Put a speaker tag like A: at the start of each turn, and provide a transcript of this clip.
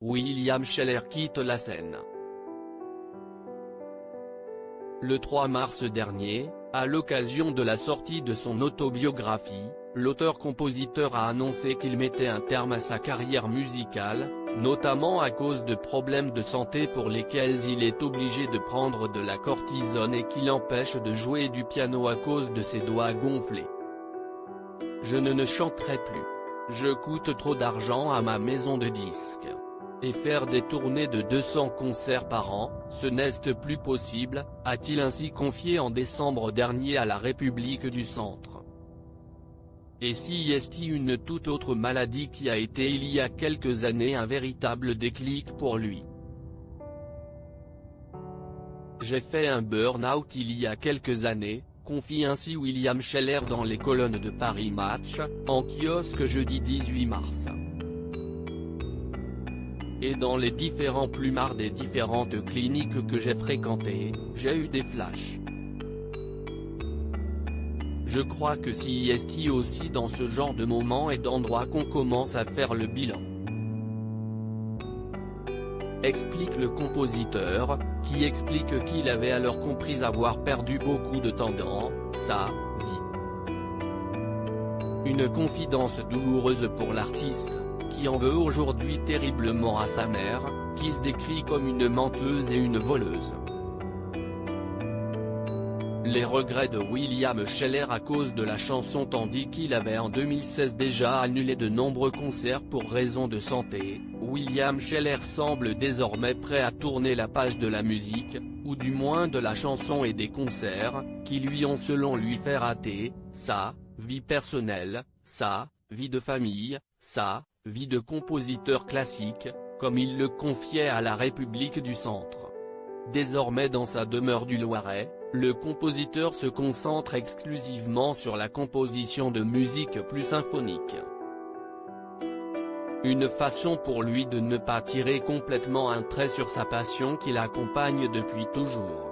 A: William Scheller quitte la scène. Le 3 mars dernier, à l'occasion de la sortie de son autobiographie, l'auteur-compositeur a annoncé qu'il mettait un terme à sa carrière musicale, notamment à cause de problèmes de santé pour lesquels il est obligé de prendre de la cortisone et qui l'empêche de jouer du piano à cause de ses doigts gonflés. « Je ne chanterai plus. Je coûte trop d'argent à ma maison de disques. Et faire des tournées de 200 concerts par an, ce n'est plus possible », a-t-il ainsi confié en décembre dernier à la République du Centre. Et si est une toute autre maladie qui a été il y a quelques années un véritable déclic pour lui. « J'ai fait un burn-out il y a quelques années », confie ainsi William Scheller dans les colonnes de Paris Match, en kiosque jeudi 18 mars. Et dans les différents plumards des différentes cliniques que j'ai fréquentées, j'ai eu des flashs. Je crois que si est aussi dans ce genre de moments et d'endroits qu'on commence à faire le bilan. Explique le compositeur, qui explique qu'il avait alors compris avoir perdu beaucoup de temps dans sa vie. Une confidence douloureuse pour l'artiste, qui en veut aujourd'hui terriblement à sa mère, qu'il décrit comme une menteuse et une voleuse. Les regrets de William Scheller à cause de la chanson tandis qu'il avait en 2016 déjà annulé de nombreux concerts pour raisons de santé, William Scheller semble désormais prêt à tourner la page de la musique, ou du moins de la chanson et des concerts, qui lui ont selon lui fait rater sa vie personnelle, sa vie de famille, sa vie de compositeur classique, comme il le confiait à la République du Centre. Désormais dans sa demeure du Loiret, le compositeur se concentre exclusivement sur la composition de musique plus symphonique. Une façon pour lui de ne pas tirer complètement un trait sur sa passion qui l'accompagne depuis toujours.